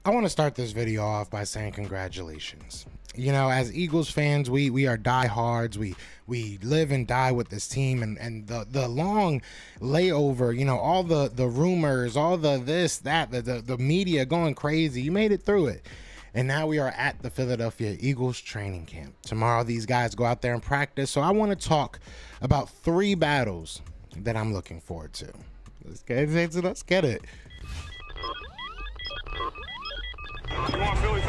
I want to start this video off by saying congratulations. You know, as Eagles fans, we are diehards. We live and die with this team, and the long layover, you know, all the rumors, all the this, that, the media going crazy. You made it through it. And now we are at the Philadelphia Eagles training camp. Tomorrow these guys go out there and practice. So I want to talk about 3 battles that I'm looking forward to. Let's get it. You want Philly?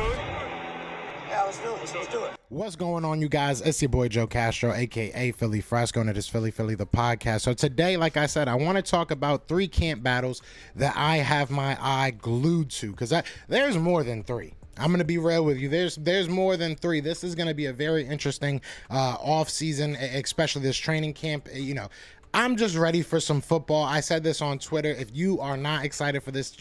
Yeah, let's do it. Let's do it. What's going on, you guys? It's your boy Joe Castro, aka Philly Fresco, and it is Philly the podcast. So today, like I said, I want to talk about 3 camp battles that I have my eye glued to, because there's more than 3. I'm going to be real with you. There's more than 3. This is going to be a very interesting off season, especially this training camp. You know, I'm just ready for some football. I said this on Twitter. If you are not excited for this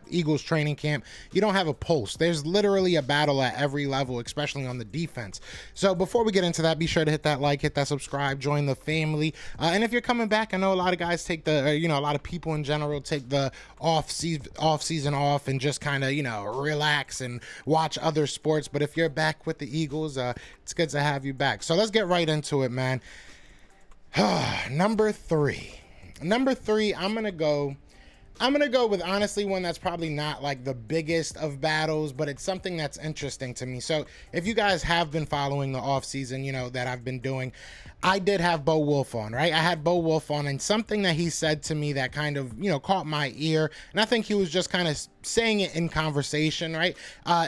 Eagles training camp, you don't have a pulse. There's literally a battle at every level, especially on the defense. So before we get into that, be sure to hit that like, hit that subscribe, join the family. And if you're coming back, I know a lot of guys take a lot of people in general take the off season off and just kind of, relax and watch other sports. But if you're back with the Eagles, it's good to have you back. So let's get right into it, man. Number three, I'm gonna go with honestly one that's probably not like the biggest of battles, but it's something that's interesting to me. So if you guys have been following the off season, that I've been doing, I did have Bo Wolf on, right? I had Bo Wolf on, and something that he said to me that kind of, caught my ear, and I think he was just kind of saying it in conversation, right?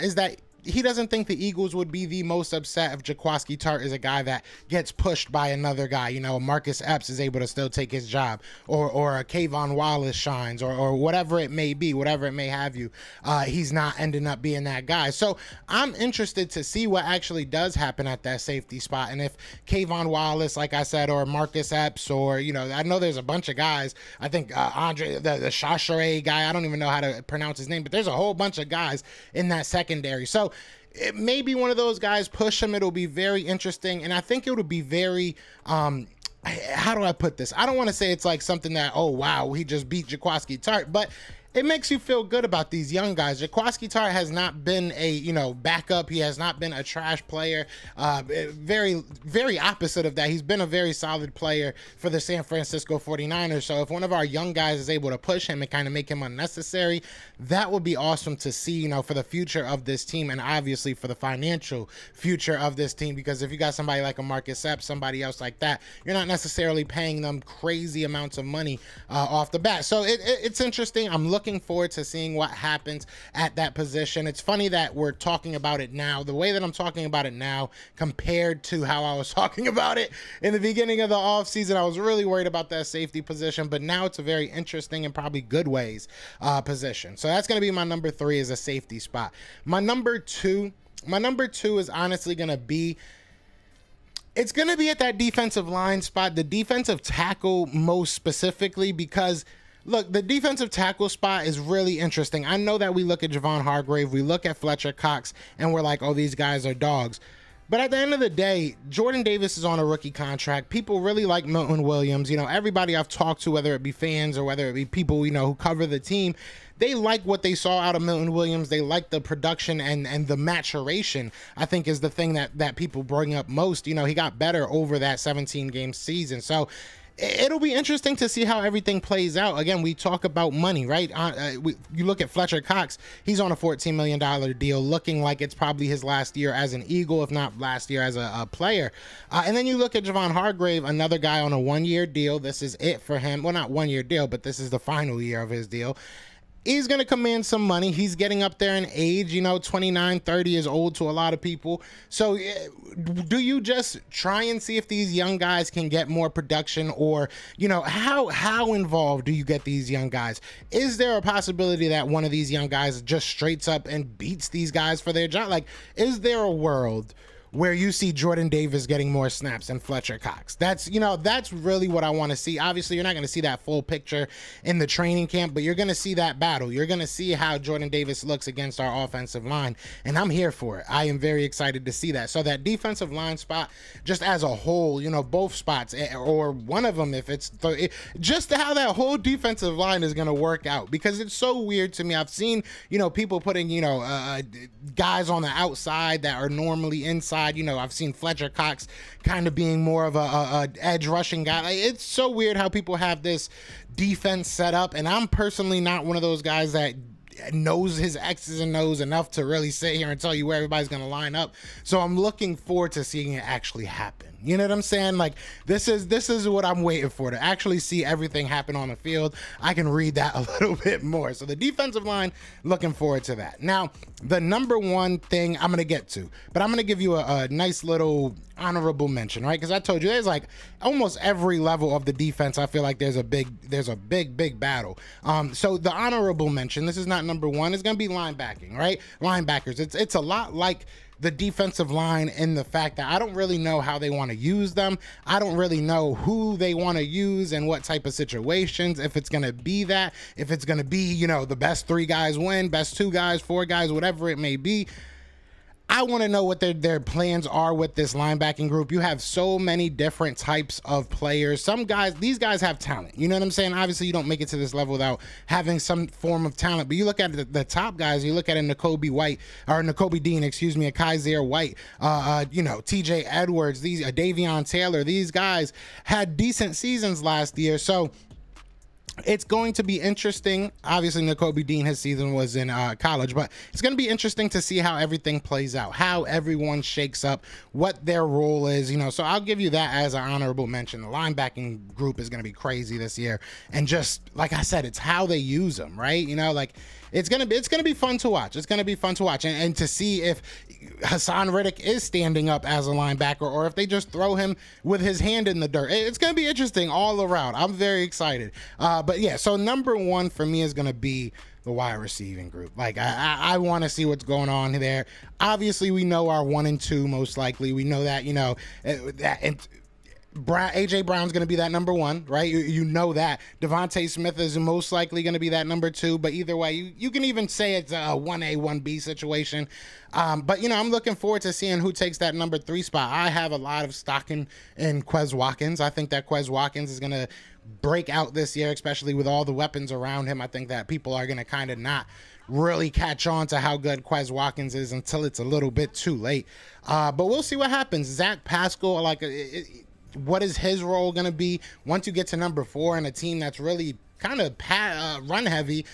Is that he doesn't think the Eagles would be the most upset if Jaquiski Tartt is a guy that gets pushed by another guy. Marcus Epps is able to still take his job, or a Kayvon Wallace shines, or whatever it may be, whatever it may have you. He's not ending up being that guy. So I'm interested to see what actually does happen at that safety spot. And if Kayvon Wallace, like I said, or Marcus Epps, or, I know there's a bunch of guys. I think Andre, the Chachere guy, I don't even know how to pronounce his name, but there's a whole bunch of guys in that secondary. So it may be one of those guys push him. It'll be very interesting. And I think it'll be very, how do I put this? I don't want to say it's like something that, oh, wow, he just beat Jaquiski Tartt, but it makes you feel good about these young guys. Jaquiski Tartt has not been a, backup. He has not been a trash player. Very, very opposite of that. He's been a very solid player for the San Francisco 49ers. So if one of our young guys is able to push him and kind of make him unnecessary, that would be awesome to see, for the future of this team, and obviously for the financial future of this team. Because if you got somebody like a Marcus Epps, somebody else like that, you're not necessarily paying them crazy amounts of money off the bat. So it's interesting. I'm looking forward to seeing what happens at that position. It's funny that we're talking about it now, the way that I'm talking about it now compared to how I was talking about it in the beginning of the offseason. I was really worried about that safety position, but now it's a very interesting and probably good ways position. So that's going to be my number 3, is a safety spot. My number two is honestly going to be, it's going to be at that defensive line spot, the defensive tackle most specifically, because look, the defensive tackle spot is really interesting. I know that we look at Javon Hargrave, we look at Fletcher Cox, and we're like, oh, these guys are dogs. But at the end of the day, Jordan Davis is on a rookie contract. People really like Milton Williams. Everybody I've talked to, whether it be fans or whether it be people, who cover the team, they like what they saw out of Milton Williams. They like the production and the maturation, I think, is the thing that people bring up most. He got better over that 17-game season. So it'll be interesting to see how everything plays out. Again, we talk about money, right? You look at Fletcher Cox, he's on a $14 million deal, looking like it's probably his last year as an Eagle, if not last year as a player. And then you look at Javon Hargrave, another guy on a 1-year deal. This is it for him. Well, not 1-year deal, but this is the final year of his deal. He's going to command some money. He's getting up there in age, 29, 30 is old to a lot of people. So do you just try and see if these young guys can get more production, or, how involved do you get these young guys? Is there a possibility that one of these young guys just straights up and beats these guys for their job? Like, is there a world where you see Jordan Davis getting more snaps than Fletcher Cox. That's really what I want to see. Obviously, you're not going to see that full picture in the training camp, but you're going to see that battle. You're going to see how Jordan Davis looks against our offensive line, and I'm here for it. I am very excited to see that. So that defensive line spot, just as a whole, both spots, or one of them, if it's just how that whole defensive line is going to work out, because it's so weird to me. I've seen, people putting, guys on the outside that are normally inside. I've seen Fletcher Cox kind of being more of a edge rushing guy. It's so weird how people have this defense set up, and I'm personally not one of those guys that knows his X's and O's enough to really sit here and tell you where everybody's going to line up. So I'm looking forward to seeing it actually happen. You know what I'm saying? Like, this is what I'm waiting for, to actually see everything happen on the field. I can read that a little bit more. So the defensive line, looking forward to that. Now, the number one thing I'm going to get to, but I'm going to give you a nice little honorable mention, right? Because I told you there's like almost every level of the defense. I feel like there's a big battle. So the honorable mention, this is not number one, is going to be linebacking, right? Linebackers. It's a lot like the defensive line in the fact that I don't really know how they want to use them. I don't really know who they want to use and what type of situations, if it's going to be that, if it's going to be, the best 3 guys win, best 2 guys, 4 guys, whatever it may be. I want to know what their plans are with this linebacking group. You have so many different types of players. These guys have talent. You know what I'm saying? Obviously, you don't make it to this level without having some form of talent. But you look at the top guys. You look at a Nakobe Dean, a Kaiser White, TJ Edwards, Davion Taylor. These guys had decent seasons last year. So it's going to be interesting. Obviously, Nakobe Dean, his season was in college, but it's going to be interesting to see how everything plays out, how everyone shakes up, what their role is, So I'll give you that as an honorable mention. The linebacking group is going to be crazy this year, and just like I said, it's how they use them, right? It's gonna be fun to watch. It's gonna be fun to watch, and to see if Hassan Riddick is standing up as a linebacker, or if they just throw him with his hand in the dirt. It's gonna be interesting all around. I'm very excited. But yeah, so number one for me is gonna be the wide receiving group. Like, I want to see what's going on there. Obviously, we know our 1 and 2 most likely. We know that, AJ Brown's going to be that number 1, right? You know that. Devontae Smith is most likely going to be that number 2, but either way, you can even say it's a 1A, 1B situation. But, I'm looking forward to seeing who takes that number 3 spot. I have a lot of stock in Quez Watkins. I think that Quez Watkins is going to break out this year, especially with all the weapons around him. I think that people are going to kind of not really catch on to how good Quez Watkins is until it's a little bit too late. But we'll see what happens. Zach Pascal, what is his role going to be once you get to number 4 in a team that's really kind of run heavy?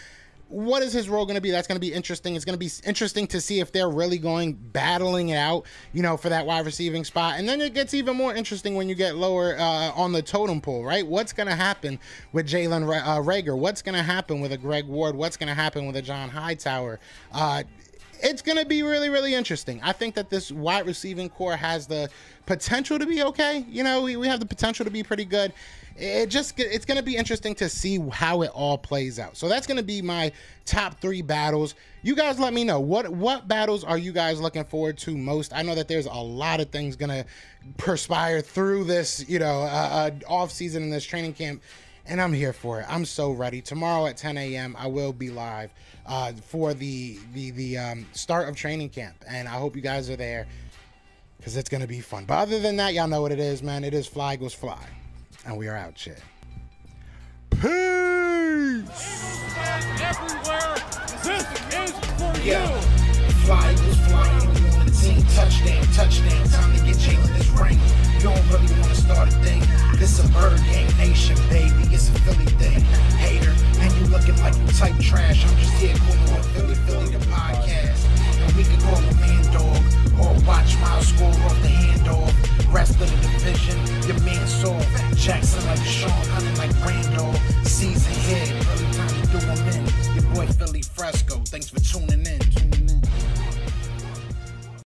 What is his role going to be? That's going to be interesting. It's going to be interesting to see if they're really battling it out, for that wide receiving spot. And then it gets even more interesting when you get lower on the totem pole, right? What's going to happen with Jalen Reagor? What's going to happen with a Greg Ward? What's going to happen with a John Hightower? It's going to be really, really interesting. I think that this wide receiving core has the potential to be okay. We have the potential to be pretty good. It's going to be interesting to see how it all plays out. So that's going to be my top 3 battles. You guys let me know. What battles are you guys looking forward to most? I know that there's a lot of things going to perspire through this, off season in this training camp. And I'm here for it. I'm so ready. Tomorrow at 10 a.m. I will be live for the start of training camp, and I hope you guys are there because it's gonna be fun. But other than that, y'all know what it is, man. It is Fly Goes Fly, and we are out, shit. Peace. Everywhere. This is for Yeah. you. Fly was flying on the team. Touchdown. Time to get Jalen this ring. You don't really want to start a thing. This a Bird Gang Nation, baby. It's a Philly thing. Hater, and you looking like you type trash. I'm just here calling on Philly the podcast. And we can call a man dog or watch Miles score off the handoff. Rest of the division, your man soft. Jackson like Sean, hunting like Randolph. Season here, early time to do 'em in. Your boy Philly Fresco. Thanks for tuning in.